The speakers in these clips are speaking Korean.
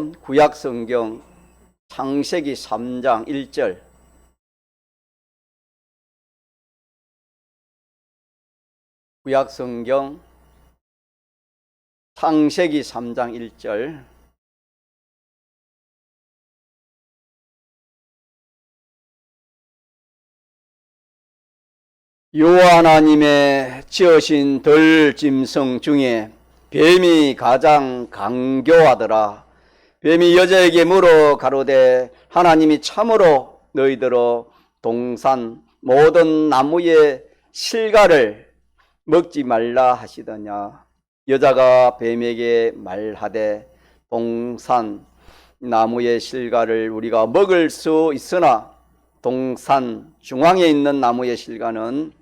말씀 구약성경 창세기 3장 1절. 구약성경 창세기 3장 1절. 여호와 하나님의 지으신 들짐승 중에 뱀이 가장 강교하더라. 뱀이 여자에게 물어 가로되 하나님이 참으로 너희들로 동산 모든 나무의 실과를 먹지 말라 하시더냐. 여자가 뱀에게 말하되 동산 나무의 실과를 우리가 먹을 수 있으나 동산 중앙에 있는 나무의 실과는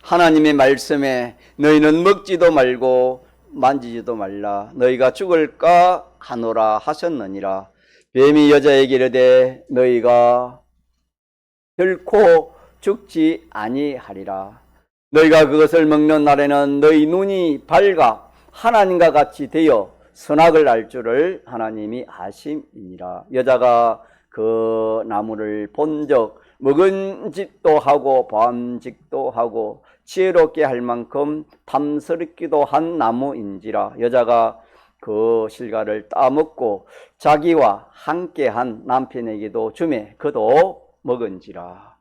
하나님의 말씀에 너희는 먹지도 말고 만지지도 말라 너희가 죽을까 하노라 하셨느니라. 뱀이 여자에게 이르되 너희가 결코 죽지 아니하리라. 너희가 그것을 먹는 날에는 너희 눈이 밝아 하나님과 같이 되어 선악을 알 줄을 하나님이 아심이니라. 여자가 그 나무를 본적 먹은 짓도 하고 범직도 하고 지혜롭게 할 만큼 탐스럽기도 한 나무인지라. 여자가 그 실과를 따먹고 자기와 함께한 남편에게도 주매 그도 먹은지라.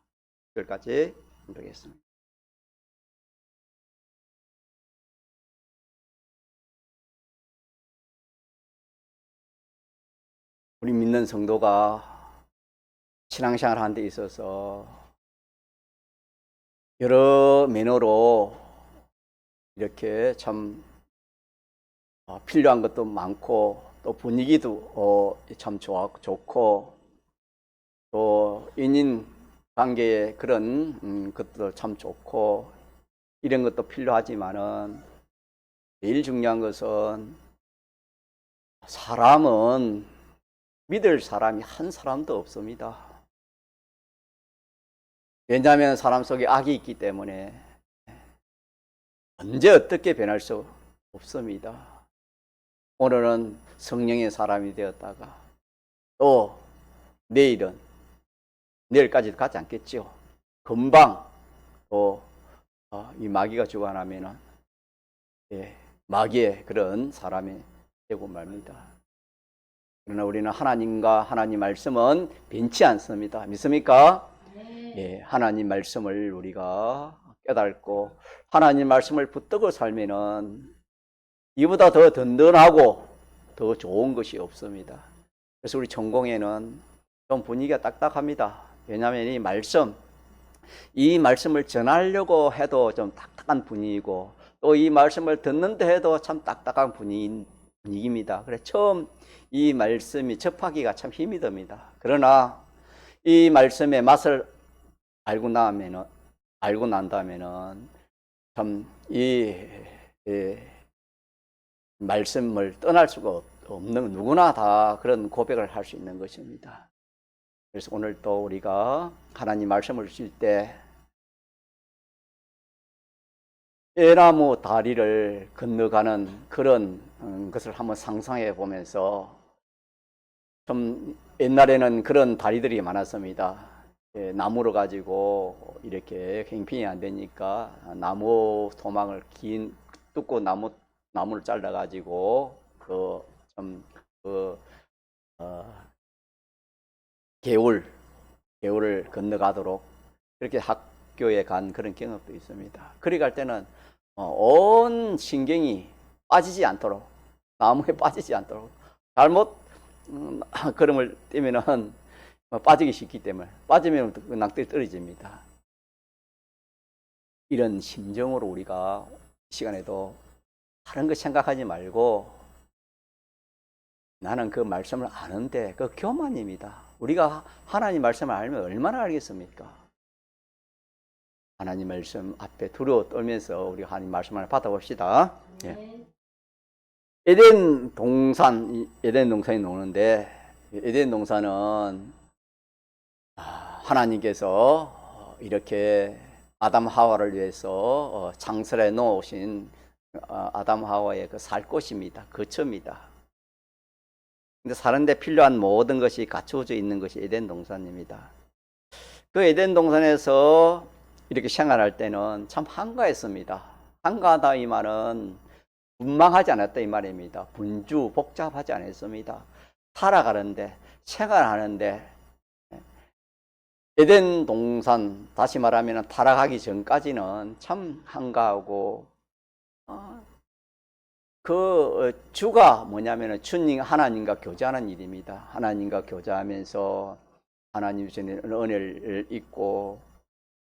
여기까지 읽겠습니다. 우리 믿는 성도가 신앙생활 하는 데 있어서 여러 면으로 이렇게 참 필요한 것도 많고 또 분위기도 참 좋고 또 인인 관계에 그런 것도 참 좋고 이런 것도 필요하지만은 제일 중요한 것은 사람은 믿을 사람이 한 사람도 없습니다. 왜냐하면 사람 속에 악이 있기 때문에 언제 어떻게 변할 수 없습니다. 오늘은 성령의 사람이 되었다가 또 내일까지도 가지 않겠죠. 금방 또 이 마귀가 주관하면은 마귀의 그런 사람이 되고 말입니다. 그러나 우리는 하나님과 하나님 말씀은 변치 않습니다. 믿습니까? 네. 하나님 말씀을 우리가 깨닫고 하나님 말씀을 붙들고 살면은 이보다 더 든든하고 더 좋은 것이 없습니다. 그래서 우리 전공에는 좀 분위기가 딱딱합니다. 왜냐하면 이 말씀을 전하려고 해도 좀 딱딱한 분위기고 또 이 말씀을 듣는데 해도 참 딱딱한 분위기입니다. 그래서 처음 이 말씀이 접하기가 참 힘이 듭니다. 그러나 이 말씀의 맛을 알고 난다면은 참 이 말씀을 떠날 수가 없는 누구나 다 그런 고백을 할 수 있는 것입니다. 그래서 오늘 또 우리가 하나님 말씀을 쉴 때 애나무 다리를 건너가는 그런 것을 한번 상상해 보면서 좀 옛날에는 그런 다리들이 많았습니다. 나무로 가지고 이렇게 행편이 안 되니까 나무 토막을 뜯고 나무를 잘라 가지고 개울을 건너가도록 그렇게 학교에 간 그런 경험도 있습니다. 그리 갈 때는 온 신경이 빠지지 않도록 나무에 빠지지 않도록 잘못 걸음을 떼면은 빠지기 쉽기 때문에 빠지면 낭떠러지 떨어집니다. 이런 심정으로 우리가 이 시간에도 다른 거 생각하지 말고 나는 그 말씀을 아는데 그 교만입니다. 우리가 하나님 말씀을 알면 얼마나 알겠습니까? 하나님 말씀 앞에 두려워 떨면서 우리 하나님 말씀을 받아봅시다. 네. 에덴 동산이 나오는데 에덴 동산은 하나님께서 이렇게 아담 하와를 위해서 창설해 놓으신 아담 하와의 그 살 곳입니다. 거처입니다. 근데 사는데 필요한 모든 것이 갖추어져 있는 것이 에덴 동산입니다. 그 에덴 동산에서 이렇게 생활할 때는 참 한가했습니다. 한가하다 이 말은 분망하지 않았다 이 말입니다. 분주, 복잡하지 않았습니다. 살아가는데, 생활하는데, 에덴 동산, 다시 말하면 타락하기 전까지는 참 한가하고, 그 주가 뭐냐면 주님, 하나님과 교제하는 일입니다. 하나님과 교제하면서 하나님 주시는 은혜를 잊고,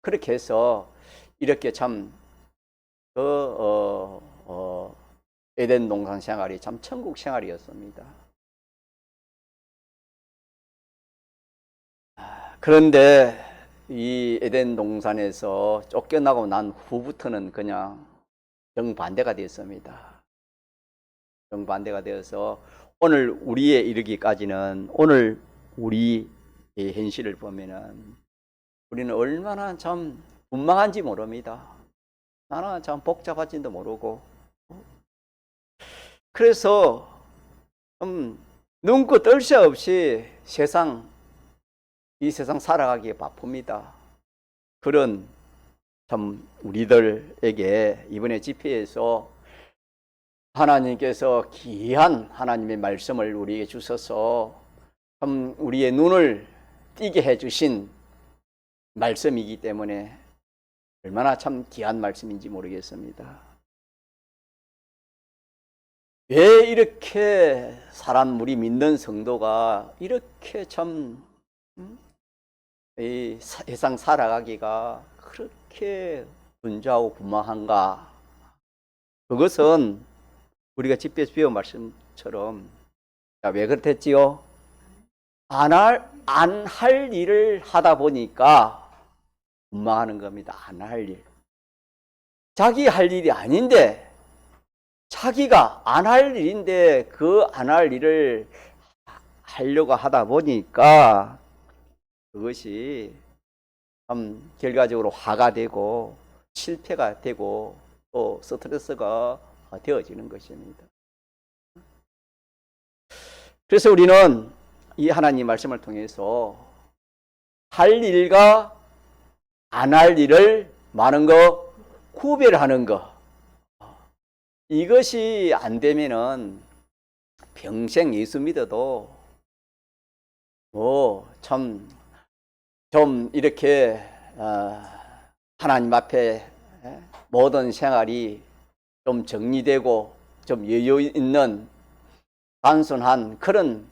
그렇게 해서 이렇게 참, 에덴 동산 생활이 참 천국 생활이었습니다. 그런데 이 에덴 동산에서 쫓겨나고 난 후부터는 그냥 정반대가 되었습니다. 정반대가 되어서 오늘 우리에 이르기까지는 오늘 우리의 현실을 보면은 우리는 얼마나 참 분망한지 모릅니다. 나는 참 복잡한지도 모르고. 그래서 눈코 뜰 새 없이 이 세상 살아가기에 바쁩니다. 그런 참 우리들에게 이번에 집회에서 하나님께서 귀한 하나님의 말씀을 우리에게 주셔서 참 우리의 눈을 띄게 해주신 말씀이기 때문에 얼마나 참 귀한 말씀인지 모르겠습니다. 왜 이렇게 우리 믿는 성도가 이렇게 참 이 세상 살아가기가 그렇게 분주하고 분망한가? 그것은 우리가 집회에서 배운 말씀처럼 왜 그렇댔지요? 안 할 일을 하다 보니까 분망하는 겁니다. 안 할 일. 자기 할 일이 아닌데, 자기가 안 할 일인데 그 안 할 일을 하려고 하다 보니까 그것이 참 결과적으로 화가 되고 실패가 되고 또 스트레스가 되어지는 것입니다. 그래서 우리는 이 하나님 말씀을 통해서 할 일과 안 할 일을 많은 거 구별하는 거, 이것이 안 되면은 평생 예수 믿어도 좀 이렇게 하나님 앞에 모든 생활이 좀 정리되고 좀 여유 있는 단순한 그런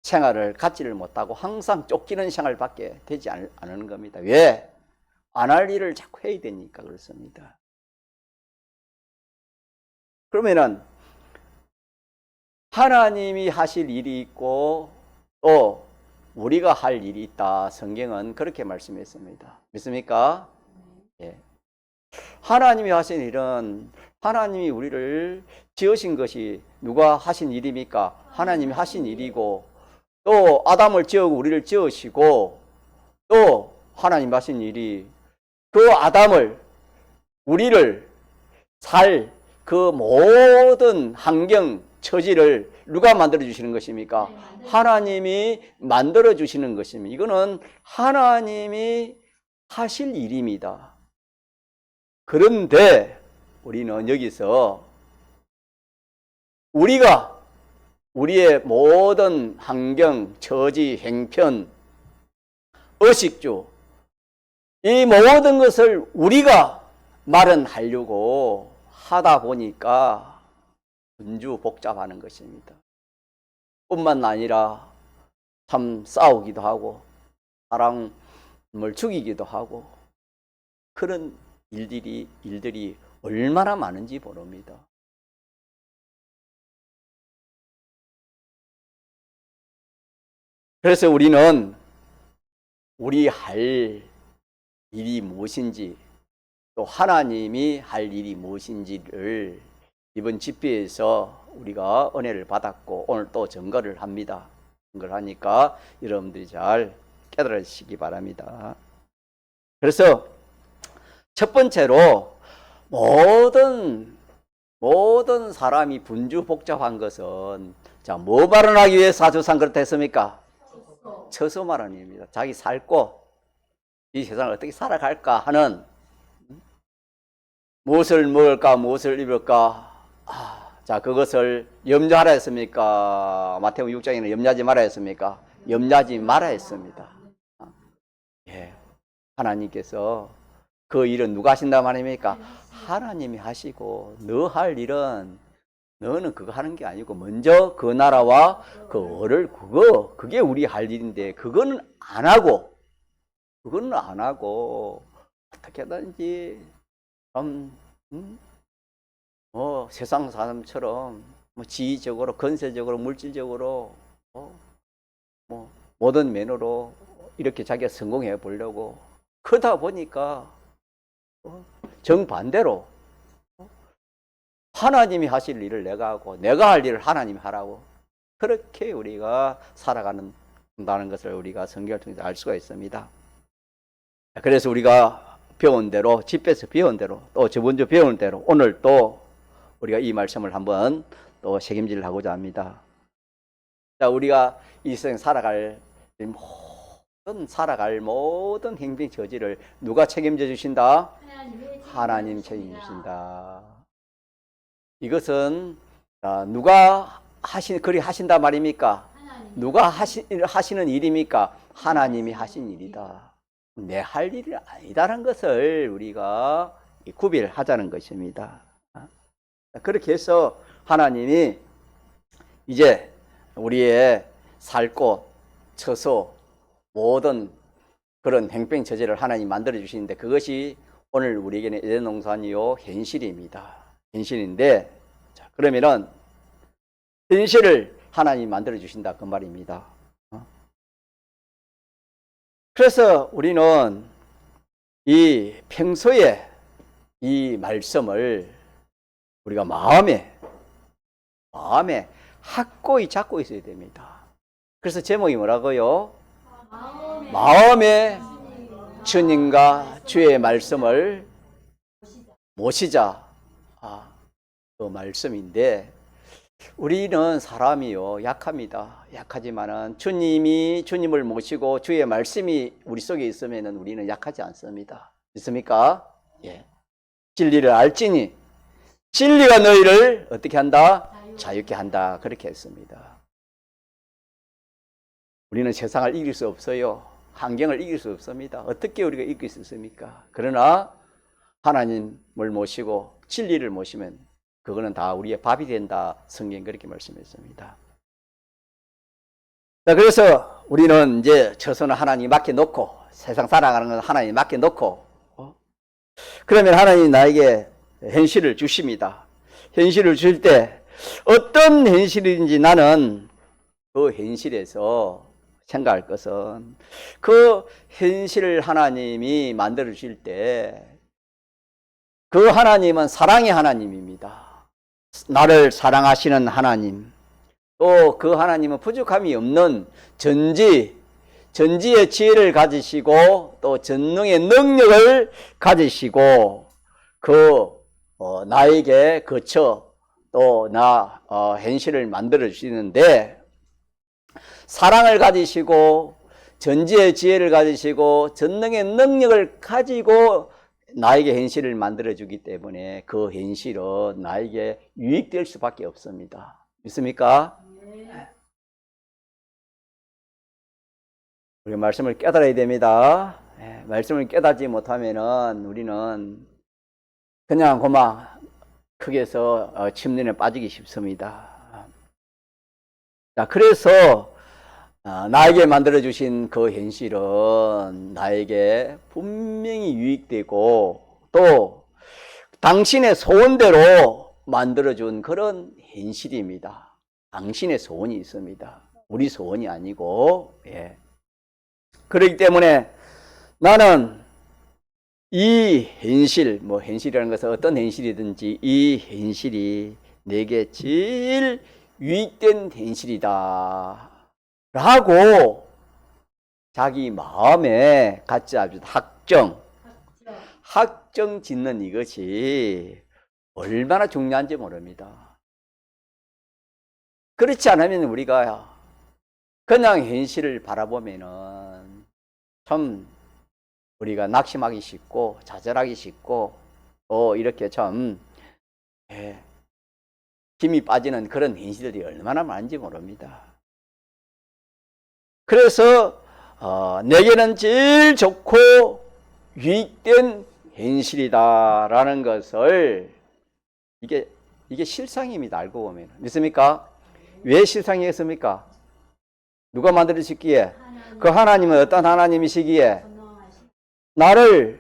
생활을 갖지를 못하고 항상 쫓기는 생활밖에 되지 않는 겁니다. 왜? 안 할 일을 자꾸 해야 되니까 그렇습니다. 그러면은 하나님이 하실 일이 있고 또 우리가 할 일이 있다. 성경은 그렇게 말씀했습니다. 믿습니까? 예. 하나님이 하신 일은 하나님이 우리를 지으신 것이 누가 하신 일입니까? 하나님이 하신 일이고, 또 아담을 지으고 우리를 지으시고, 또 하나님 하신 일이 그 아담을, 우리를 그 모든 환경, 처지를 누가 만들어 주시는 것입니까? 하나님이 만들어 주시는 것입니다. 이거는 하나님이 하실 일입니다. 그런데 우리는 여기서 우리가 우리의 모든 환경, 처지, 행편, 의식주, 이 모든 것을 우리가 마련하려고 하다 보니까 분주 복잡하는 것입니다. 뿐만 아니라 참 싸우기도 하고 사람을 죽이기도 하고 그런 일들이 얼마나 많은지 모릅니다. 그래서 우리는 우리 할 일이 무엇인지 또 하나님이 할 일이 무엇인지를 이번 집회에서 우리가 은혜를 받았고 오늘 또 증거를 합니다. 증거를 하니까 여러분들이 잘 깨달으시기 바랍니다. 그래서 첫 번째로 모든 사람이 분주복잡한 것은 자, 뭐 발언하기 위해 사조상 그렇다 했습니까? 처소 말언입니다. 자기 살고 이 세상을 어떻게 살아갈까 하는, 무엇을 먹을까, 무엇을 입을까, 자, 그것을 염려하라 했습니까? 마태복음 6장에는 염려하지 말아 했습니까? 염려하지 말아 했습니다. 예. 하나님께서 그 일은 누가 하신다 말입니까? 하나님이 하시고, 너 할 일은 너는 그거 하는 게 아니고 먼저 그 나라와 그 어를, 그게 우리 할 일인데 그거는 안 하고 어떻게든지 세상 사람처럼 지위적으로, 건세적으로, 물질적으로 모든 면으로 이렇게 자기가 성공해 보려고 그러다 보니까 정반대로 하나님이 하실 일을 내가 하고 내가 할 일을 하나님이 하라고, 그렇게 우리가 살아가는다는 것을 우리가 성경을 통해서 알 수가 있습니다. 그래서 우리가 배운 대로, 집에서 배운 대로, 또 저번 주 배운 대로 오늘 또 우리가 이 말씀을 한번 또 책임질 하고자 합니다. 자, 우리가 이 세상 살아갈 모든 행동 저지를 누가 책임져 주신다? 하나님 책임져 주신다. 이것은 누가 그리 하신다 말입니까? 누가 하시는 일입니까? 하나님이 하신 일이다. 내 할 일이 아니다라는 것을 우리가 구별하자는 것입니다. 그렇게 해서 하나님이 이제 우리의 살 곳, 처소, 모든 그런 행병처지를 하나님 만들어 주시는데, 그것이 오늘 우리에게는 에덴 동산이요 현실입니다. 현실인데, 자, 그러면은 현실을 하나님 만들어 주신다 그 말입니다. 그래서 우리는 이 평소에 이 말씀을 우리가 마음에 확고히 잡고 있어야 됩니다. 그래서 제목이 뭐라고요? 마음에 주님과 주의 말씀을 모시자. 그 말씀인데, 우리는 사람이요 약합니다. 약하지만은 주님을 모시고 주의 말씀이 우리 속에 있으면은 우리는 약하지 않습니다. 있습니까? 예. 진리를 알지니 진리가 너희를 어떻게 한다? 자유케 한다. 그렇게 했습니다. 우리는 세상을 이길 수 없어요. 환경을 이길 수 없습니다. 어떻게 우리가 이길 수 있습니까? 그러나 하나님을 모시고 진리를 모시면 그거는 다 우리의 밥이 된다. 성경 그렇게 말씀했습니다. 자, 그래서 우리는 이제 처소는 하나님 맡겨놓고, 세상 살아가는 건 하나님 맡겨놓고, 그러면 하나님 나에게 현실을 주십니다. 현실을 주실 때 어떤 현실인지 나는 그 현실에서 생각할 것은, 그 현실을 하나님이 만들어 주실 때 그 하나님은 사랑의 하나님입니다. 나를 사랑하시는 하나님, 또 그 하나님은 부족함이 없는 전지의 지혜를 가지시고 또 전능의 능력을 가지시고 나에게 거쳐 또 현실을 만들어 주시는데, 사랑을 가지시고 전지의 지혜를 가지시고 전능의 능력을 가지고 나에게 현실을 만들어주기 때문에 그 현실은 나에게 유익될 수밖에 없습니다. 믿습니까? 네. 우리가 말씀을 깨달아야 됩니다. 네. 말씀을 깨닫지 못하면은 우리는 그냥 크게서 침륜에 빠지기 쉽습니다. 자, 그래서 나에게 만들어주신 그 현실은 나에게 분명히 유익되고, 또 당신의 소원대로 만들어준 그런 현실입니다. 당신의 소원이 있습니다. 우리 소원이 아니고. 예. 그렇기 때문에 나는 이 현실, 현실이라는 것은 어떤 현실이든지 이 현실이 내게 제일 유익된 현실이다 라고 자기 마음에 갖지 않습니다. 확정 짓는 이것이 얼마나 중요한지 모릅니다. 그렇지 않으면 우리가 그냥 현실을 바라보면은 참 우리가 낙심하기 쉽고 좌절하기 쉽고 또 이렇게 참 힘이 빠지는 그런 현실들이 얼마나 많은지 모릅니다. 그래서 내게는 제일 좋고 유익된 현실이다라는 것을 이게 실상입니다. 알고 보면. 믿습니까? 왜 실상이겠습니까? 누가 만들어주셨기에? 그 하나님은 어떤 하나님이시기에? 나를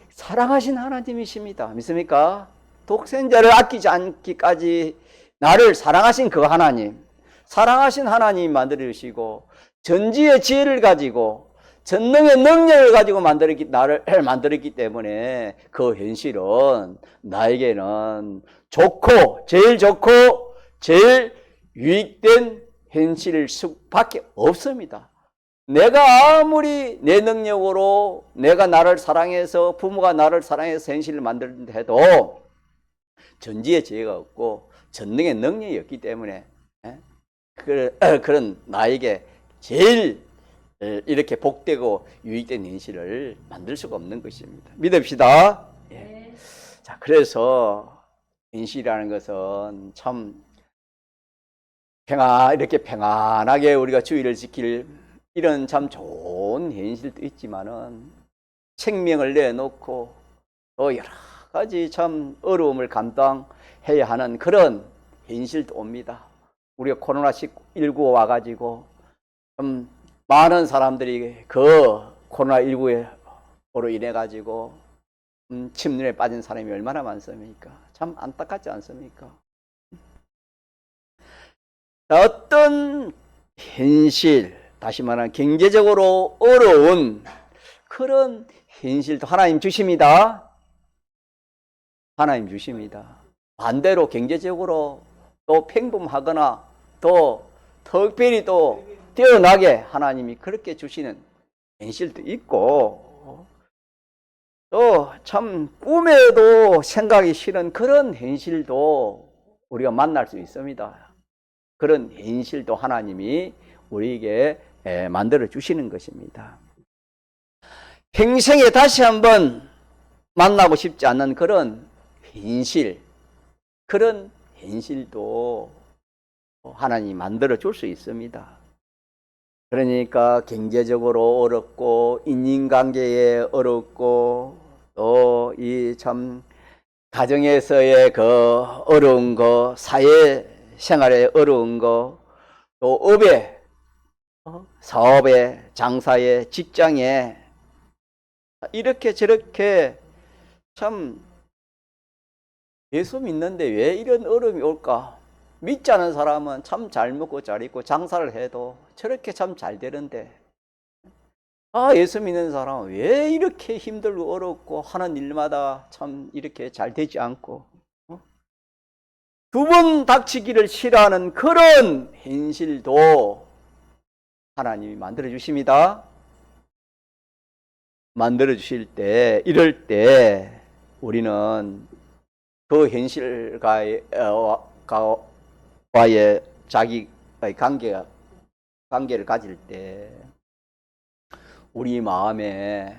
사랑하신 하나님이십니다. 믿습니까? 독생자를 아끼지 않기까지 나를 사랑하신 그 하나님, 사랑하신 하나님이 만들어주시고 전지의 지혜를 가지고 전능의 능력을 가지고 나를 만들었기 때문에 그 현실은 나에게는 좋고 제일 유익된 현실 수밖에 없습니다. 내가 아무리 내 능력으로 내가 나를 사랑해서 부모가 나를 사랑해서 현실을 만들는다 해도 전지의 지혜가 없고 전능의 능력이 없기 때문에 그런 나에게 제일 이렇게 복되고 유익된 현실을 만들 수가 없는 것입니다. 믿읍시다. 예. 자, 그래서 현실이라는 것은 참 이렇게 평안하게 우리가 주의를 지킬 이런 참 좋은 현실도 있지만은 생명을 내놓고 또 여러 가지 참 어려움을 감당해야 하는 그런 현실도 옵니다. 우리가 코로나19 와가지고 좀 많은 사람들이 그 코로나19로 인해 가지고 침륜에 빠진 사람이 얼마나 많습니까? 참 안타깝지 않습니까? 어떤 현실, 다시 말하면 경제적으로 어려운 그런 현실도 하나님 주십니다. 하나님 주십니다. 반대로 경제적으로 또 평범하거나 또 특별히 또 뛰어나게 하나님이 그렇게 주시는 현실도 있고 또 참 꿈에도 생각이 싫은 그런 현실도 우리가 만날 수 있습니다. 그런 현실도 하나님이 우리에게 만들어 주시는 것입니다. 평생에 다시 한번 만나고 싶지 않는 그런 현실, 그런 현실도 하나님이 만들어 줄 수 있습니다. 그러니까 경제적으로 어렵고 인간관계에 어렵고 또 이 참 가정에서의 그 어려운 거, 사회 생활에 어려운 거, 또 업에, 사업에, 장사에, 직장에 이렇게 저렇게 참 예수 믿는데 왜 이런 어려움이 올까? 믿지 않은 사람은 참 잘 먹고 잘 입고 장사를 해도 저렇게 참 잘 되는데 예수 믿는 사람은 왜 이렇게 힘들고 어렵고 하는 일마다 참 이렇게 잘 되지 않고 두 번 닥치기를 싫어하는 그런 현실도 하나님이 만들어 주십니다. 만들어 주실 때 이럴 때 우리는 그 현실과의 자기의 관계를 가질 때 우리 마음에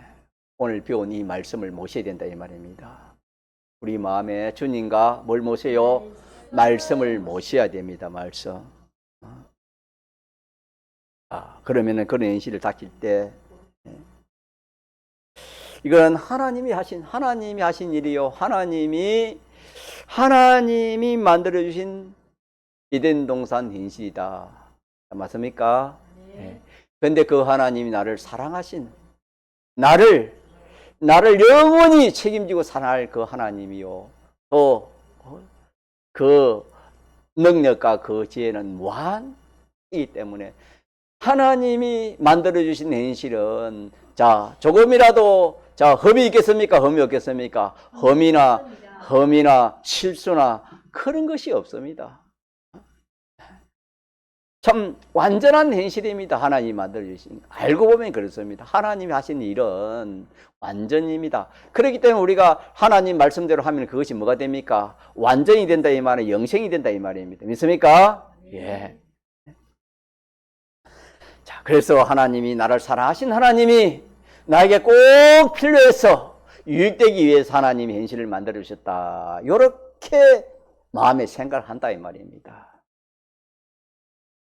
오늘 배운 이 말씀을 모셔야 된다 이 말입니다. 우리 마음에 주님과 뭘 모셔요? 말씀을 모셔야 됩니다. 말씀. 그러면은 그런 현실을 닥칠 때 이건 하나님이 하신 일이요. 하나님이 만들어 주신 에덴 동산 현실이다. 맞습니까? 네. 근데 그 하나님이 나를 사랑하신 나를 영원히 책임지고 사랑할 그 하나님이요. 또 그 능력과 그 지혜는 무한이기 때문에 하나님이 만들어 주신 현실은 조금이라도 흠이 있겠습니까? 흠이 없겠습니까? 흠이나 실수나 그런 것이 없습니다. 참 완전한 현실입니다. 하나님이 만들어주신. 알고 보면 그렇습니다. 하나님이 하신 일은 완전입니다. 그렇기 때문에 우리가 하나님 말씀대로 하면 그것이 뭐가 됩니까? 완전이 된다 이 말은 영생이 된다 이 말입니다. 믿습니까? 예. 그래서 하나님이 나를 사랑하신 하나님이 나에게 꼭 필요해서 유익되기 위해서 하나님이 현실을 만들어 주셨다. 이렇게 마음에 생각을 한다 이 말입니다.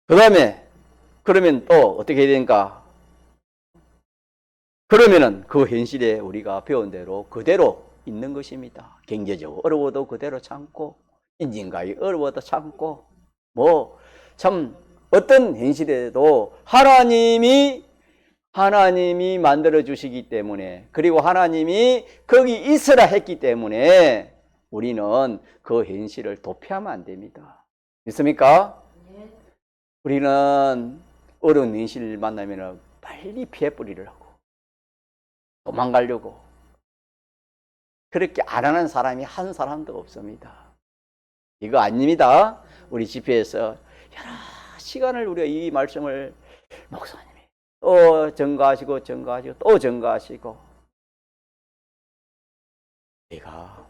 그 다음에 그러면 또 어떻게 해야 되는가? 그러면은 그 현실에 우리가 배운 대로 그대로 있는 것입니다. 경제적으로 어려워도 그대로 참고, 인진과에 어려워도 참고, 뭐 참 어떤 현실에도 하나님이 만들어 주시기 때문에, 그리고 하나님이 거기 있으라 했기 때문에 우리는 그 현실을 도피하면 안 됩니다. 믿습니까? 네. 우리는 어려운 현실 만나면 빨리 피해버리려고, 도망가려고, 그렇게 안 하는 사람이 한 사람도 없습니다. 이거 아닙니다. 우리 집회에서 여러 시간을 우리가 이 말씀을 목사님이 또 증거하시고 또 증거하시고, 내가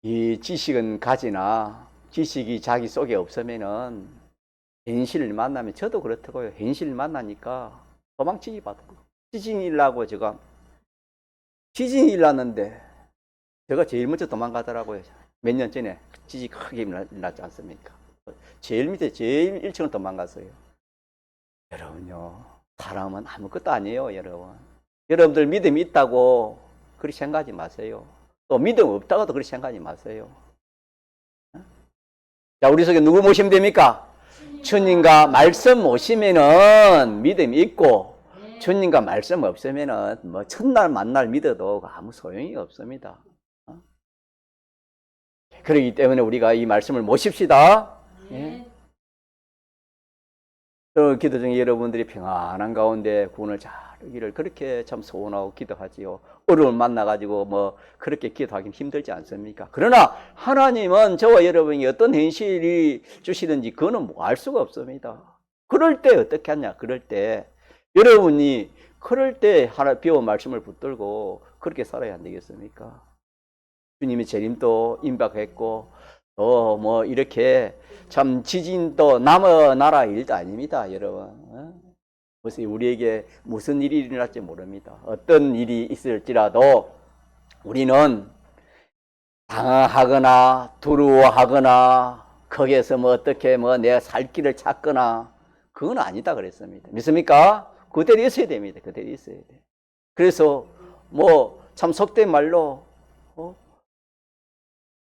이 지식은 가지나 지식이 자기 속에 없으면은 현실을 만나면, 저도 그렇다고요. 현실을 만나니까 도망치기 받고, 지진이 일나고 제가 지진이 일났는데 제가 제일 먼저 도망가더라고요. 몇 년 전에 지진이 크게 일났지 않습니까? 제일 밑에 제일 1층을 도망갔어요. 여러분요, 사람은 아무것도 아니에요. 여러분들 믿음이 있다고 그렇게 생각하지 마세요. 또 믿음 없다고도 그렇게 생각하지 마세요. 자, 우리 속에 누구 모시면 됩니까? 주님과 말씀 모시면은 믿음이 있고, 주님과 말씀 없으면은 뭐 첫날 만날 믿어도 아무 소용이 없습니다. 그렇기 때문에 우리가 이 말씀을 모십시다. 예. 기도 중에 여러분들이 평안한 가운데 구원을 잘 얻기를 그렇게 참 소원하고 기도하지요. 어려움을 만나가지고 뭐 그렇게 기도하기 힘들지 않습니까? 그러나 하나님은 저와 여러분이 어떤 현실이 주시든지 그거는 뭐 알 수가 없습니다. 그럴 때 어떻게 하냐? 그럴 때 여러분이 하나 배운 말씀을 붙들고 그렇게 살아야 안 되겠습니까? 주님의 재림도 임박했고, 또 뭐 이렇게 참 지진도 남의 나라 일도 아닙니다, 여러분. 그래서 우리에게 무슨 일이 일어날지 모릅니다. 어떤 일이 있을지라도 우리는 당황하거나 두려워하거나 거기에서 뭐 어떻게 뭐 내가 살 길을 찾거나 그건 아니다 그랬습니다. 믿습니까? 그대로 있어야 됩니다. 그대로 있어야 돼. 그래서 뭐 참 속된 말로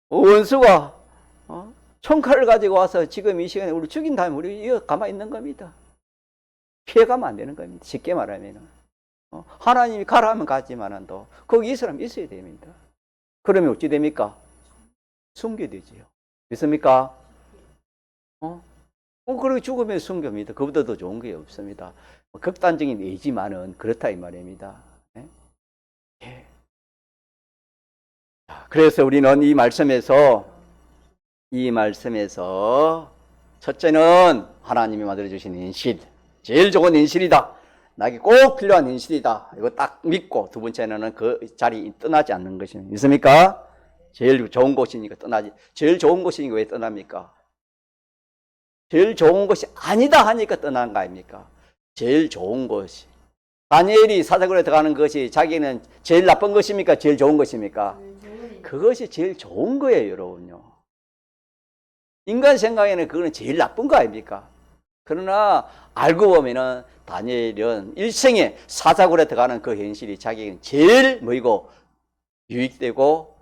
원수가 총칼을 가지고 와서 지금 이 시간에 우리 죽인 다음에 우리 이거 가만히 있는 겁니다. 피해가면 안 되는 겁니다. 쉽게 말하면. 하나님이 가라 하면 가지만은 또 거기 있으라면 있어야 됩니다. 그러면 어찌 됩니까? 숨게 되지요. 믿습니까? 그렇게 죽으면 숨깁니다. 그보다 더 좋은 게 없습니다. 극단적인 예지만은 그렇다 이 말입니다. 예. 그래서 우리는 이 말씀에서 첫째는 하나님이 만들어주신 인실, 제일 좋은 인실이다. 나에게 꼭 필요한 인실이다. 이거 딱 믿고, 두 번째는 그 자리 떠나지 않는 것입니다. 믿습니까? 제일 좋은 곳이니까 떠나지. 제일 좋은 곳이니까 왜 떠납니까? 제일 좋은 것이 아니다 하니까 떠나는 거 아닙니까? 제일 좋은 것이. 다니엘이 사자굴에 들어가는 것이 자기는 제일 나쁜 것입니까? 제일 좋은 것입니까? 그것이 제일 좋은 거예요, 여러분요. 인간 생각에는 그거는 제일 나쁜 거 아닙니까? 그러나 알고 보면은 다니엘은 일생에 사자굴에 들어가는 그 현실이 자기는 제일 뭐이고 유익되고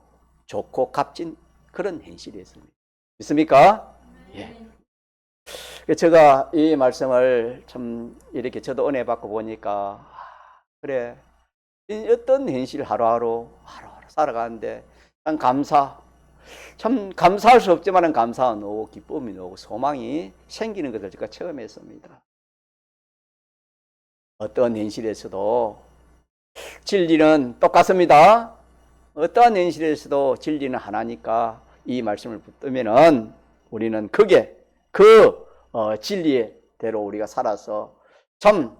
좋고 값진 그런 현실이었습니다. 믿습니까? 예. 제가 이 말씀을 참 이렇게 저도 은혜 받고 보니까 그래, 어떤 현실 하루하루 살아가는데 참 감사할 수 없지만 감사가 오고 기쁨이 오고 소망이 생기는 것을 제가 체험했습니다. 어떤 현실에서도 진리는 똑같습니다. 어떠한 현실에서도 진리는 하나니까 이 말씀을 붙들면은 우리는 그게 진리대로 우리가 살아서 참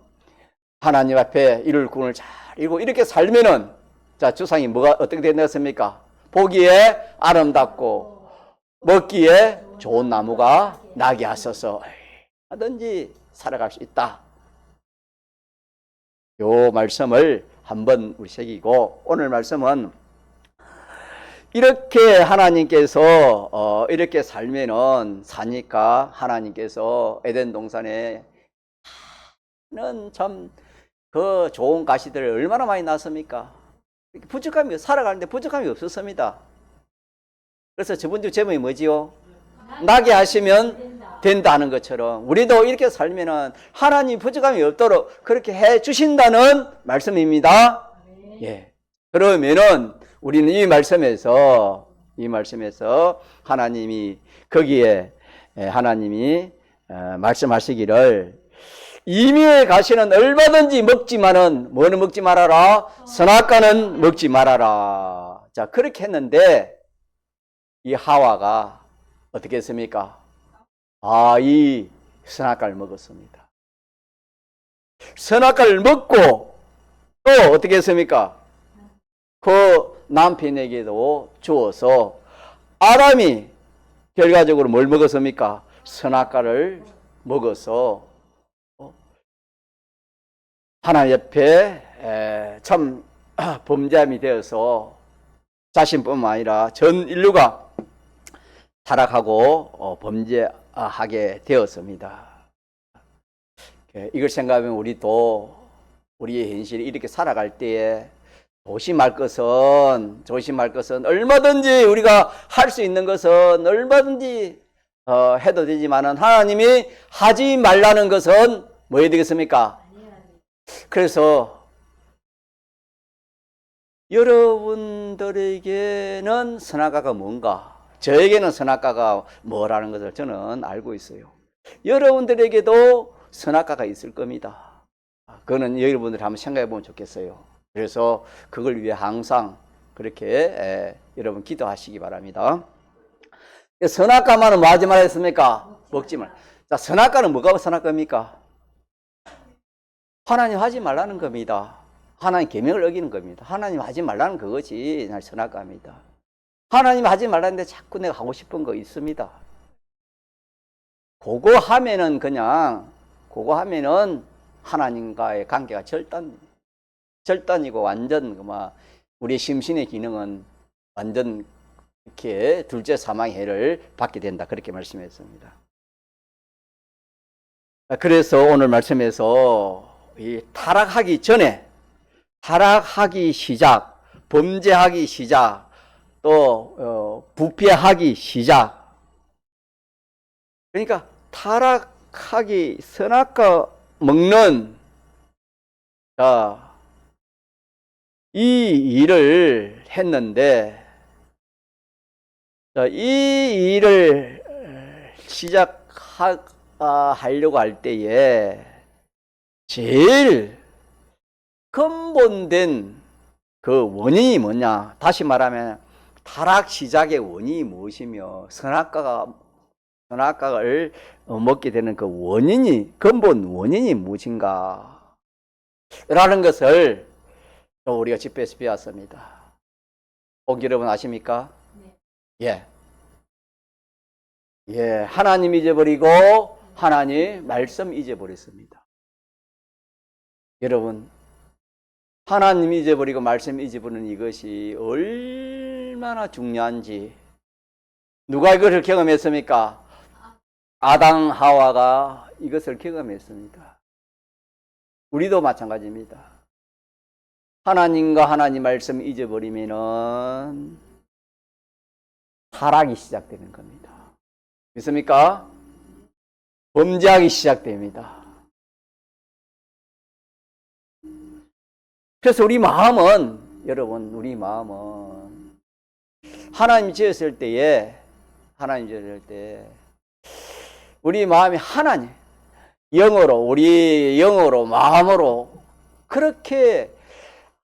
하나님 앞에 이룰 구원을 잘 이루고 이렇게 살면은 자, 주상이 어떻게 되었습니까? 보기에 아름답고 먹기에 좋은 나무가 나게 하소서 하든지 살아갈 수 있다. 요 말씀을 한번 우리 새기고, 오늘 말씀은 이렇게 하나님께서 이렇게 살면은 사니까 하나님께서 에덴 동산에는 참 그 좋은 가시들을 얼마나 많이 낳습니까? 부족함이 살아가는데 부족함이 없었습니다. 그래서 저번 주 제목이 뭐지요? 나게 하시면 된다는 것처럼 우리도 이렇게 살면은 하나님 부족함이 없도록 그렇게 해 주신다는 말씀입니다. 예. 그러면은 우리는 이 말씀에서 하나님이 거기에 하나님이 말씀하시기를 이미에 가시는 얼마든지 먹지만은 뭐는 먹지 말아라? 선악과는 먹지 말아라. 자, 그렇게 했는데 이 하와가 어떻게 했습니까? 이 선악과를 먹었습니다. 선악과를 먹고 또 어떻게 했습니까? 그 남편에게도 주어서 아담이 결과적으로 뭘 먹었습니까? 선악과를 먹어서 하나님 옆에 참 범죄함이 되어서 자신뿐만 아니라 전 인류가 타락하고 범죄하게 되었습니다. 이걸 생각하면 우리도 우리의 현실이 이렇게 살아갈 때에 조심할 것은 얼마든지 우리가 할 수 있는 것은 얼마든지 해도 되지만은 하나님이 하지 말라는 것은 뭐 해야 되겠습니까? 그래서 여러분들에게는 선악과가 뭔가, 저에게는 선악과가 뭐라는 것을 저는 알고 있어요. 여러분들에게도 선악과가 있을 겁니다. 그거는 여러분들이 한번 생각해 보면 좋겠어요. 그래서 그걸 위해 항상 그렇게 여러분 기도하시기 바랍니다. 선악과만은 뭐 하지 말라 했습니까? 먹지 말. 자, 선악과는 뭐가 선악과입니까? 하나님 하지 말라는 겁니다. 하나님 계명을 어기는 겁니다. 하나님 하지 말라는 그것이 선악과입니다. 하나님 하지 말라는데 자꾸 내가 하고 싶은 거 있습니다. 그거 하면은 하나님과의 관계가 절단이고 완전 우리 심신의 기능은 완전 이렇게 둘째 사망의 해를 받게 된다. 그렇게 말씀했습니다. 그래서 오늘 말씀에서 이 타락하기 전에 타락하기 시작, 범죄하기 시작, 또 부패하기 시작. 그러니까 타락하기, 선악과 먹는 이 일을 했는데 이 일을 시작하려고 할 때에 제일 근본된 그 원인이 뭐냐? 다시 말하면 타락 시작의 원인이 무엇이며 선악과를 먹게 되는 그 근본 원인이 무엇인가? 라는 것을 우리가 집회에서 배웠습니다. 꼭 여러분 아십니까? 네. 예, 하나님 잊어버리고 하나님 말씀 잊어버렸습니다. 여러분, 하나님 잊어버리고 말씀 잊어버리는 이것이 얼마나 중요한지 누가 이것을 경험했습니까? 아담 하와가 이것을 경험했습니다. 우리도 마찬가지입니다. 하나님과 하나님 말씀 잊어버리면은 타락이 시작되는 겁니다. 믿습니까? 범죄하기 시작됩니다. 그래서 우리 마음은 하나님 지었을 때에 우리 마음이 우리 영으로 마음으로 그렇게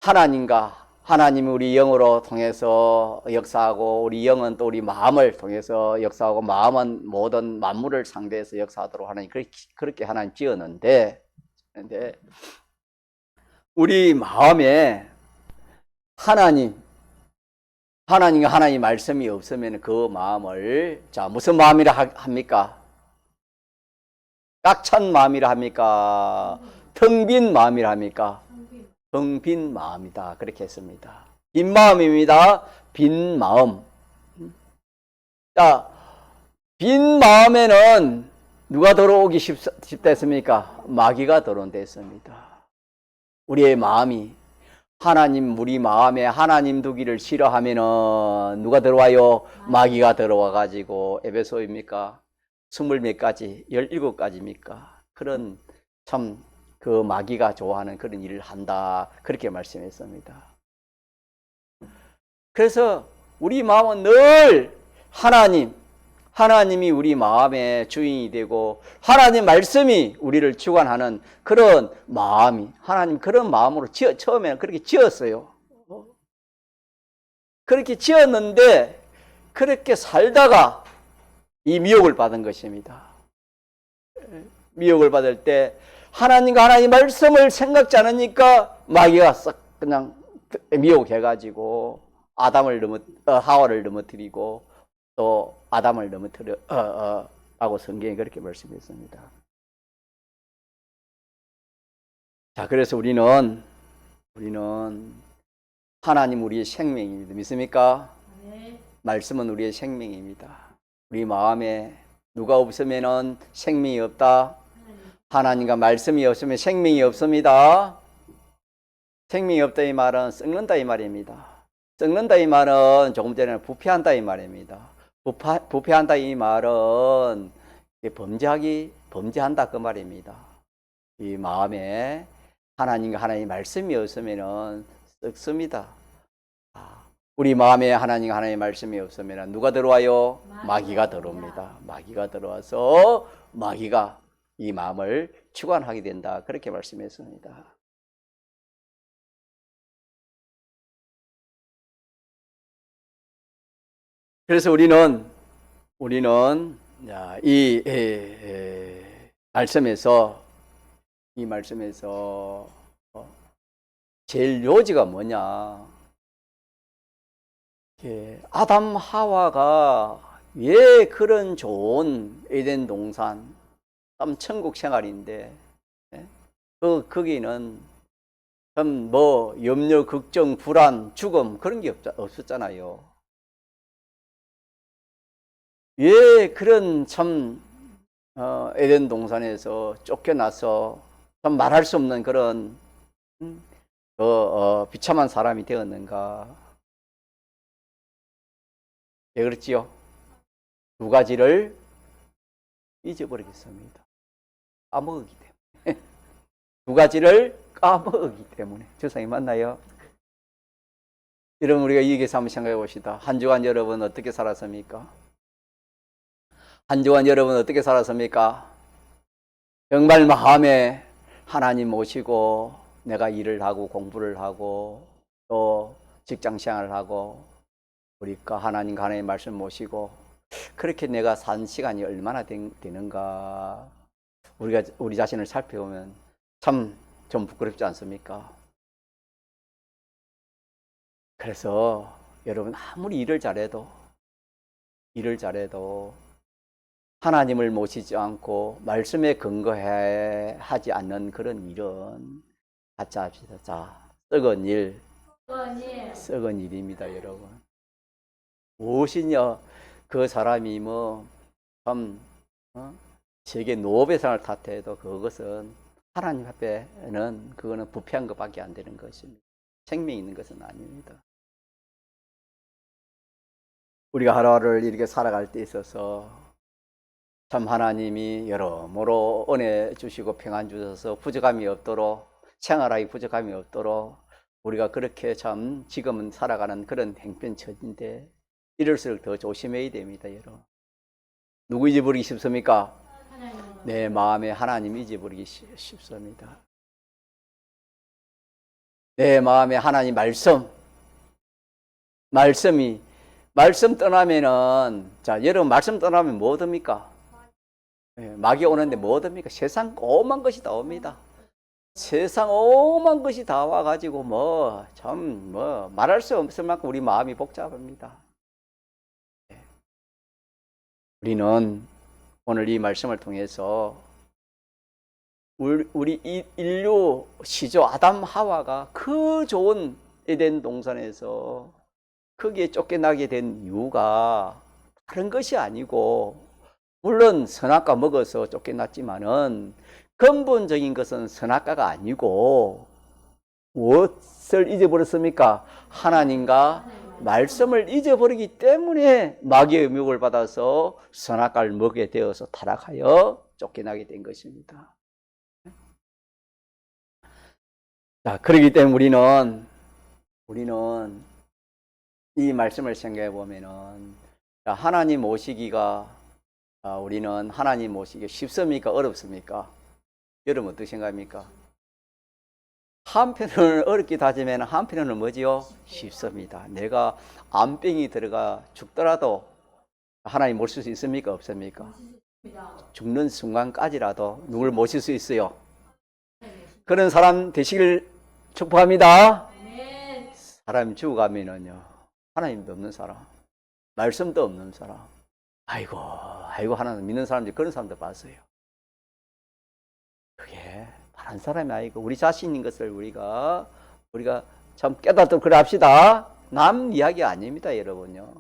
하나님이 우리 영으로 통해서 역사하고 우리 영은 또 우리 마음을 통해서 역사하고 마음은 모든 만물을 상대해서 역사하도록 하나님 그렇게 하나님 지었는데 우리 마음에 하나님과 하나님 말씀이 없으면 그 마음을 무슨 마음이라 합니까? 꽉 찬 마음이라 합니까? 텅 빈 마음이라 합니까? 텅 빈 마음이다. 그렇게 했습니다. 빈 마음입니다. 빈 마음. 자, 빈 마음에는 누가 들어오기 쉽다 했습니까? 마귀가 들어온다 했습니다. 우리의 마음이 하나님, 우리 마음에 하나님 두기를 싫어하면은 누가 들어와요? 마귀가 들어와 가지고 에베소입니까? 20몇 가지, 17가지입니까? 그런 참 그 마귀가 좋아하는 그런 일을 한다. 그렇게 말씀했습니다. 그래서 우리 마음은 늘 하나님이 우리 마음의 주인이 되고 하나님 말씀이 우리를 주관하는 그런 마음이 하나님 그런 마음으로 처음에는 그렇게 지었어요. 그렇게 지었는데 그렇게 살다가 이 미혹을 받은 것입니다. 미혹을 받을 때 하나님과 하나님 말씀을 생각지 않으니까 마귀가 싹 그냥 미혹해가지고 하와를 넘어뜨리고 또 아담을 넘어뜨려 하고 성경이 그렇게 말씀했습니다. 자, 그래서 우리는 하나님 우리의 생명입니다. 믿습니까? 네. 말씀은 우리의 생명입니다. 우리 마음에 누가 없으면은 생명이 없다. 하나님과 말씀이 없으면 생명이 없습니다. 생명이 없다 이 말은 썩는다 이 말입니다. 썩는다 이 말은 조금 전에 부패한다 이 말입니다. 부패한다 이 말은 범죄한다 그 말입니다. 이 마음에 하나님과 하나님의 말씀이 없으면 썩습니다. 우리 마음에 하나님과 하나님의 말씀이 없으면 누가 들어와요? 마귀가 들어옵니다. 마귀가 들어와서 마귀가 이 마음을 주관하게 된다. 그렇게 말씀했습니다. 그래서 우리는 이 말씀에서 제일 요지가 뭐냐? 아담 하와가 왜 그런 좋은 에덴 동산, 참 천국 생활인데 거기는 참 염려, 걱정, 불안, 죽음 그런 게 없었잖아요. 왜 그런 참 에덴 동산에서 쫓겨나서 참 말할 수 없는 그런 비참한 사람이 되었는가? 왜 그렇지요? 두 가지를 잊어버리겠습니다. 까먹었기 때문에. 두 가지를 까먹었기 때문에. 저상이 맞나요? 여러분, 우리가 여기에서 한번 생각해 봅시다. 한 주간 여러분 어떻게 살았습니까? 한 주간 여러분 어떻게 살았습니까? 정말 마음에 하나님 모시고 내가 일을 하고 공부를 하고 또 직장 생활을 하고 우리가 하나님과 하나님의 말씀 모시고 그렇게 내가 산 시간이 얼마나 되는가 우리가 우리 자신을 살펴보면 참 좀 부끄럽지 않습니까? 그래서 여러분 아무리 일을 잘해도 하나님을 모시지 않고 말씀에 근거해 하지 않는 그런 일은 갖자 합시다. 자, 썩은 일입니다, 여러분. 무엇이냐? 그 사람이 참 세계 노벨상을 탓해도 그것은 하나님 앞에는 그거는 부패한 것밖에 안 되는 것입니다. 생명이 있는 것은 아닙니다. 우리가 하루하루를 이렇게 살아갈 때 있어서 참 하나님이 여러모로 은혜 주시고 평안 주셔서 부족함이 없도록 생활하기 부족함이 없도록 우리가 그렇게 참 지금은 살아가는 그런 행편처지인데 이럴수록 더 조심해야 됩니다, 여러분. 누구 잊어버리기 쉽습니까? 내 마음에 하나님 잊어버리기 쉽습니다. 내 마음에 하나님 말씀 떠나면은 자 여러분 말씀 떠나면 뭐 얻습니까? 마귀 오는데 뭐 얻습니까? 세상 오만 것이 다 옵니다. 세상 오만 것이 다 와가지고 말할 수 없을 만큼 우리 마음이 복잡합니다. 우리는 오늘 이 말씀을 통해서 우리 인류 시조 아담 하와가 그 좋은 에덴 동산에서 거기에 쫓겨나게 된 이유가 다른 것이 아니고, 물론 선악과 먹어서 쫓겨났지만은 근본적인 것은 선악과가 아니고 무엇을 잊어버렸습니까? 하나님과 말씀을 잊어버리기 때문에 마귀의 유혹을 받아서 선악과를 먹게 되어서 타락하여 쫓겨나게 된 것입니다. 자, 그렇기 때문에 우리는 이 말씀을 생각해 보면은, 하나님 모시기가, 우리는 하나님 모시기 쉽습니까? 어렵습니까? 여러분 어떻게 생각합니까? 한편으로는 어렵게 따지면 한편으로는 뭐지요? 쉽습니다. 내가 암병이 들어가 죽더라도 하나님 모실 수 있습니까? 없습니까? 죽는 순간까지라도 누굴 모실 수 있어요? 그런 사람 되시길 축복합니다. 사람이 죽어가면은요, 하나님도 없는 사람, 말씀도 없는 사람, 아이고 하나님 믿는 사람들, 그런 사람들 봤어요. 그게 다른 사람이 아니고 우리 자신인 것을 우리가 참 깨닫도록 그래 합시다. 남 이야기 아닙니다, 여러분요.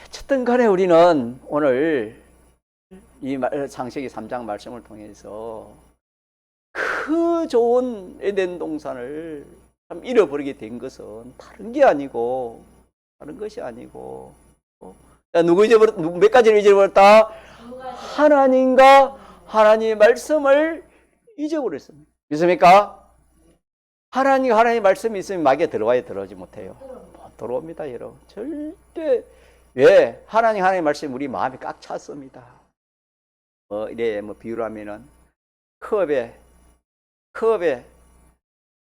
어쨌든 간에 우리는 오늘 이 창세기 3장 말씀을 통해서 그 좋은 에덴 동산을 참 잃어버리게 된 것은 다른 것이 아니고, 몇 가지를 잊어버렸다? 하나님과 하나님의 말씀을 잊어버렸습니다. 믿습니까? 하나님의 말씀이 있으면 마귀에 들어와야 들어오지 못해요. 못 들어옵니다, 여러분. 절대. 왜? 하나님의 말씀이 우리 마음에 꽉 찼습니다. 비유를 하면은, 컵에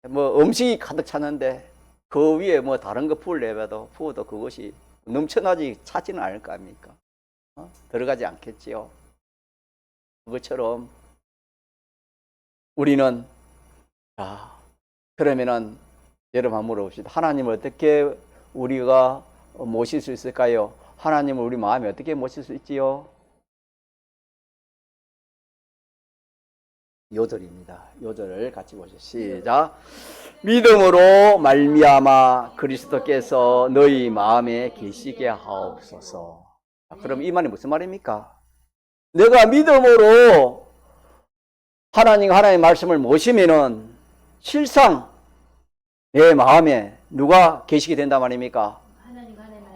음식이 가득 찼는데, 그 위에 다른 거 부어도 그것이 넘쳐나지 차지는 않을 거 아닙니까? 들어가지 않겠지요. 그것처럼 우리는, 그러면은 여러분 한번 물어봅시다. 하나님을 어떻게 우리가 모실 수 있을까요? 하나님을 우리 마음에 어떻게 모실 수 있지요? 요절입니다. 요절을 같이 보시죠. 시작. 믿음으로 말미암아 그리스도께서 너희 마음에 계시게 하옵소서. 그럼 이 말이 무슨 말입니까? 내가 믿음으로 하나님의 말씀을 모시면은 실상 내 마음에 누가 계시게 된단 말입니까?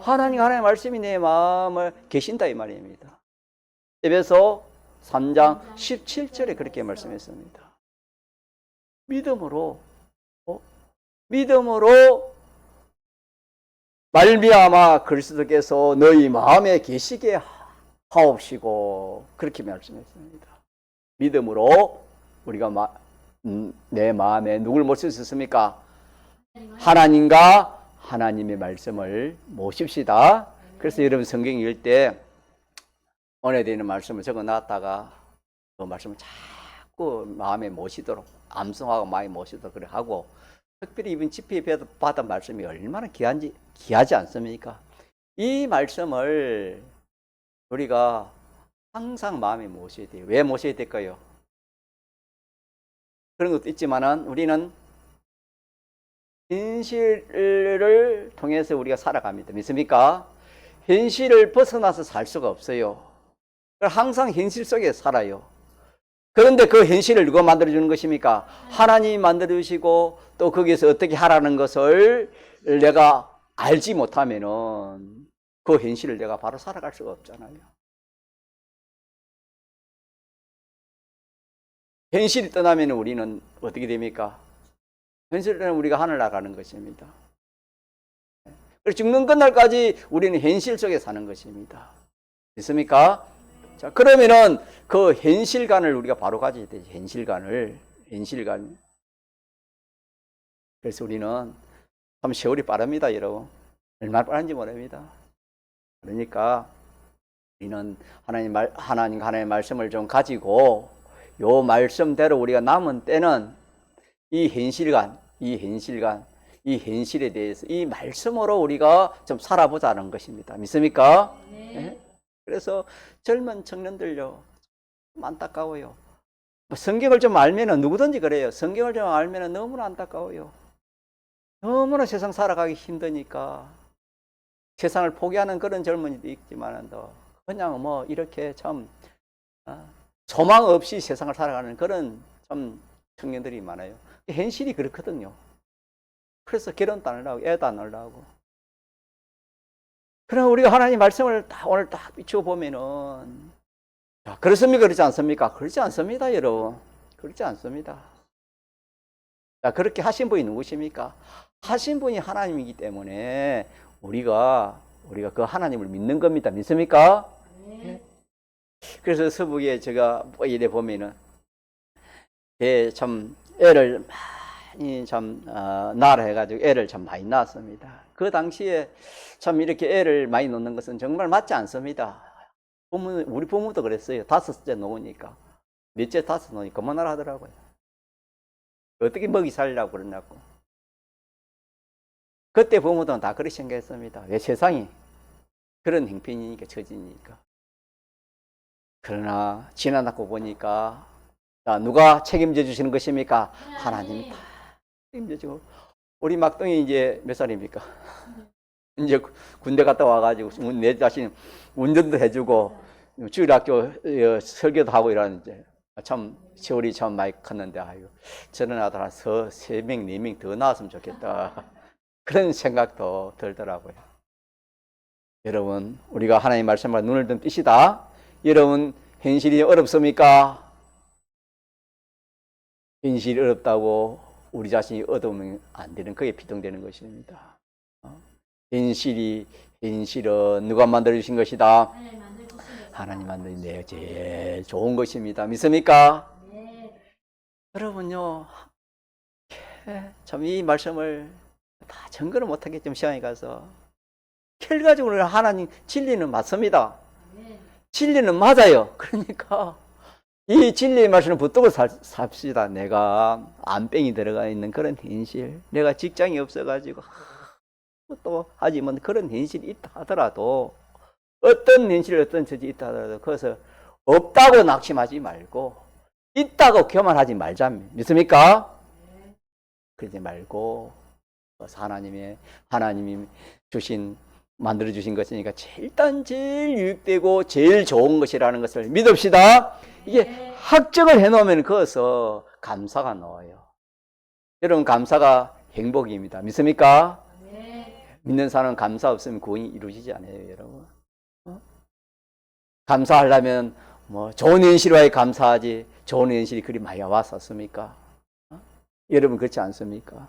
하나님의 말씀이 내 마음을 계신다 이 말입니다. 에베소 3장 17절에 그렇게 말씀했습니다. 믿음으로 말미암아 그리스도께서 너희 마음에 계시게 하옵시고, 그렇게 말씀했습니다. 믿음으로 우리가 내 마음에 누굴 모실 수 있습니까? 하나님과 하나님의 말씀을 모십시다. 그래서 여러분 성경 읽을 때 오늘 되는 말씀을 적어놨다가 그 말씀을 자꾸 마음에 모시도록, 암송하고 마음에 모시도록 그래 하고, 특별히 이번 집회에 받은 말씀이 얼마나 귀하지 않습니까? 이 말씀을 우리가 항상 마음에 모셔야 돼요. 왜 모셔야 될까요? 그런 것도 있지만은 우리는 현실을 통해서 우리가 살아갑니다. 믿습니까? 현실을 벗어나서 살 수가 없어요. 항상 현실 속에 살아요. 그런데 그 현실을 누가 만들어주는 것입니까? 하나님이 만들어주시고, 또 거기에서 어떻게 하라는 것을 내가 알지 못하면은 그 현실을 내가 바로 살아갈 수가 없잖아요. 현실이 떠나면 우리는 어떻게 됩니까? 현실이 떠나면 우리가 하늘 나가는 것입니다. 죽는 끝날까지 우리는 현실 속에 사는 것입니다. 믿습니까? 자, 그러면은 그 현실관을 우리가 바로 가져야 되죠. 현실관. 그래서 우리는 참 세월이 빠릅니다, 여러분. 얼마나 빠른지 모릅니다. 그러니까 우리는 하나님의 말씀을 좀 가지고 요 말씀대로 우리가 남은 때는 이 현실에 대해서 이 말씀으로 우리가 좀 살아보자는 것입니다. 믿습니까? 네. 그래서 젊은 청년들요, 안타까워요. 성경을 좀 알면은 누구든지 그래요. 성경을 좀 알면은 너무나 안타까워요. 너무나 세상 살아가기 힘드니까 세상을 포기하는 그런 젊은이도 있지만은 또 그냥 뭐 이렇게 참 소망 없이 세상을 살아가는 그런 참 청년들이 많아요. 현실이 그렇거든요. 그래서 결혼도 안 하려고 애도 안 하려고. 그럼 우리가 하나님 말씀을 오늘 딱 비추어 보면은 그렇습니까? 그렇지 않습니까? 그렇지 않습니다, 여러분. 그렇지 않습니다. 자, 그렇게 하신 분이 누구십니까? 하신 분이 하나님이기 때문에 우리가 그 하나님을 믿는 겁니다. 믿습니까? 네. 그래서 서북에 제가 이래 보면은 참 애를 많이 참 낳으라 해가지고 애를 참 많이 낳았습니다. 그 당시에 참 이렇게 애를 많이 놓는 것은 정말 맞지 않습니다. 우리 부모도 그랬어요. 5째 놓으니까. 넷째 5 놓으니까 그만하라 하더라고요. 어떻게 먹이 살려고 그러냐고. 그때 부모들은 다 그렇게 생각했습니다. 왜 세상이 그런 행편이니까, 처지니까. 그러나 지나고 보니까 자, 누가 책임져 주시는 것입니까? 하나님이 다 책임져 주고. 우리 막둥이 이제 몇 살입니까? 이제 군대 갔다 와가지고 내 자신 운전도 해주고 주일학교 설교도 하고 이러는데 참 세월이 참 많이 컸는데 아유 저런 아들 한 3명, 4명 더 낳았으면 좋겠다. 그런 생각도 들더라고요. 여러분 우리가 하나님 말씀을 눈을 좀 띄시다. 여러분 현실이 어렵습니까? 현실이 어렵다고 우리 자신이 얻으면 안 되는 그게 비동되는 것입니다. 현실은 누가 만들어주신 것이다? 하나님 만드신 내 제일 좋은 것입니다. 믿습니까? 네. 여러분요, 참 이 말씀을 다 증거를 못하겠지만 시간에 가서 결과적으로 하나님 진리는 맞습니다. 네. 진리는 맞아요. 그러니까 이 진리의 말씀을 붙들고 삽시다. 내가 안병이 들어가 있는 그런 현실, 내가 직장이 없어가지고 또 하지만 그런 현실이 있다 하더라도 어떤 현실, 어떤 처지 있다 하더라도 그것을 없다고 낙심하지 말고 있다고 교만하지 말자. 믿습니까? 네. 그러지 말고 하나님이 주신 만들어 주신 것이니까 일단 제일 유익되고 제일 좋은 것이라는 것을 믿읍시다. 이게 확정을 해놓으면 그것서 감사가 나와요. 여러분 감사가 행복입니다. 믿습니까? 네. 믿는 사람은 감사 없으면 구원이 이루어지지 않아요, 여러분. 감사하려면 뭐 좋은 현실에 감사하지 좋은 현실이 그리 많이 왔었습니까? 여러분 그렇지 않습니까?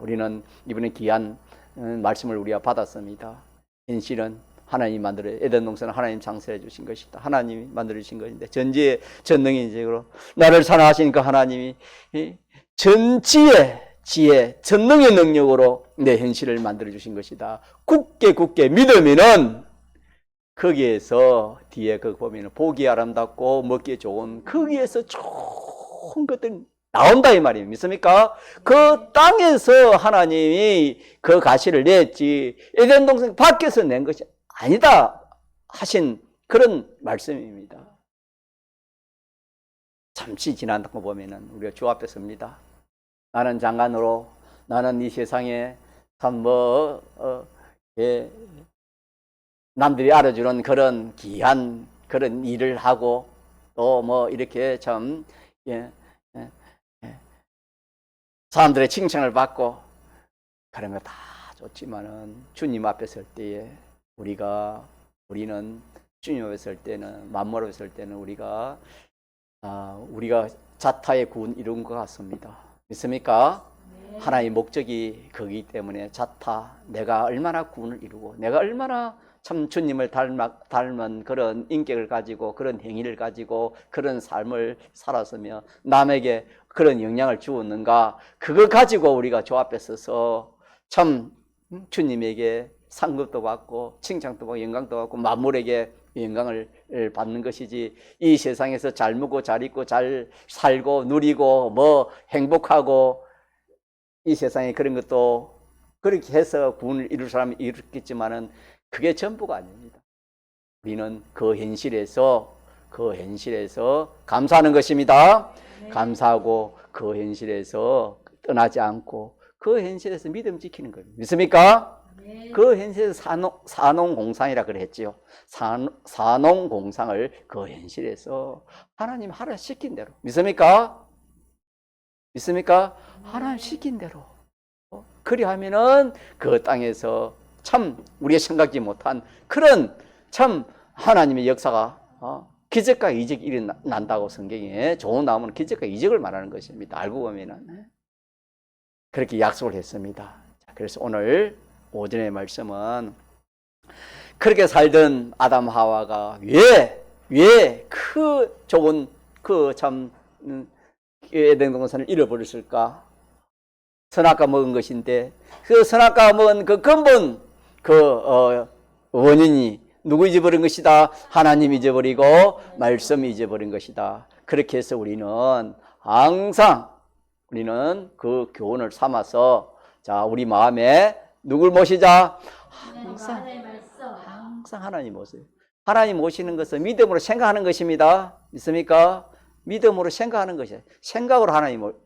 우리는 이번에 귀한 말씀을 우리가 받았습니다. 현실은 하나님이 만들어 에덴 동산은 하나님 창설해 주신 것이다. 하나님이 만들어 주신 것인데 전지의 전능인적으로 나를 사랑하시니까 하나님이 전지의 지혜, 전능의 능력으로 내 현실을 만들어 주신 것이다. 굳게 믿으면은 거기에서 뒤에 그 보면은 보기 아름답고 먹기 좋은 거기에서 좋은 것들 나온다 이 말이에요. 믿습니까? 그 땅에서 하나님이 그 가시를 냈지 에덴 동산 밖에서 낸 것이 아니다 하신 그런 말씀입니다. 잠시 지나고 보면은 우리가 주 앞에 섭니다. 나는 장관으로 나는 이 세상에 참 남들이 알아주는 그런 귀한 그런 일을 하고 또 뭐 이렇게 참 사람들의 칭찬을 받고 그런 거 다 좋지만은 주님 앞에 설 때에 우리는 주님 앞에 설 때는 만물 앞에 설 때는 우리가 자타의 구원 이룬 것 같습니다. 믿습니까? 네. 하나님의 목적이 거기 때문에 자타 내가 얼마나 구원을 이루고 내가 얼마나 참 주님을 닮은 그런 인격을 가지고 그런 행위를 가지고 그런 삶을 살았으며 남에게 그런 영향을 주었는가 그거 가지고 우리가 주 앞에 서서 참 주님에게 상급도 받고 칭찬도 받고 영광도 받고 만물에게 영광을 받는 것이지 이 세상에서 잘 먹고 잘 입고 잘 살고 누리고 뭐 행복하고 이 세상에 그런 것도 그렇게 해서 구원을 이룰 사람이 이뤘겠지만은 그게 전부가 아닙니다. 우리는 그 현실에서 그 현실에서 감사하는 것입니다. 감사하고 그 현실에서 떠나지 않고 그 현실에서 믿음 지키는 거예요. 믿습니까? 그 현실에서 사농공상이라 그랬지요. 사농공상을 그 현실에서 하나님 하라 시킨 대로. 믿습니까? 믿습니까? 하나님 시킨 대로. 그리하면은 그 땅에서 참 우리가 생각지 못한 그런 참 하나님의 역사가 기적과 이적이 일어난다고 성경에 좋은 나오면 기적과 이적을 말하는 것입니다. 알고 보면은 그렇게 약속을 했습니다. 그래서 오늘 오전의 말씀은 그렇게 살던 아담 하와가 왜 그 좋은 그 참 에덴 동산을 잃어버렸을까? 선악과 먹은 것인데 그 선악과 먹은 그 근본 원인이 누구 잊어버린 것이다? 하나님 잊어버리고 말씀 잊어버린 것이다. 그렇게 해서 우리는 항상 우리는 그 교훈을 삼아서 자 우리 마음에 누굴 모시자? 항상 하나님 모세요. 하나님 모시는 것은 믿음으로 생각하는 것입니다. 믿습니까? 믿음으로 생각하는 것이에요. 생각으로 하나님을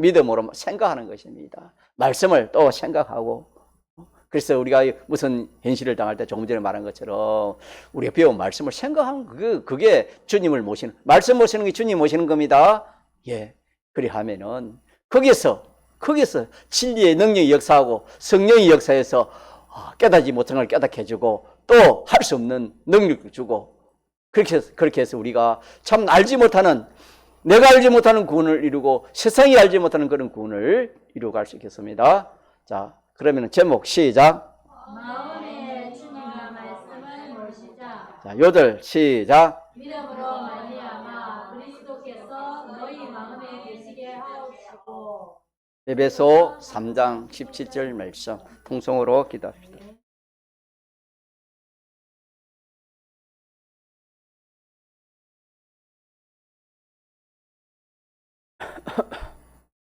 믿음으로 생각하는 것입니다. 말씀을 또 생각하고 그래서 우리가 무슨 현실을 당할 때 조금 전에 말한 것처럼 우리가 배운 말씀을 생각하는 그게 주님을 모시는 말씀 모시는 게 주님 모시는 겁니다. 예, 그리하면은 거기서 진리의 능력이 역사하고 성령이 역사해서 깨닫지 못한 걸 깨닫게 해주고 또 할 수 없는 능력을 주고 그렇게 해서 우리가 참 내가 알지 못하는 구원을 이루고 세상이 알지 못하는 그런 구원을 이루어갈 수 있겠습니다. 자, 그러면 제목 시작. 마음에 주님의 말씀을 모시자. 자, 8 시작. 믿음으로 말미암아 그리스도께서 너희 마음에 계시게 하옵시고. 에베소 3장 17절 말씀 통성으로 기도합시다.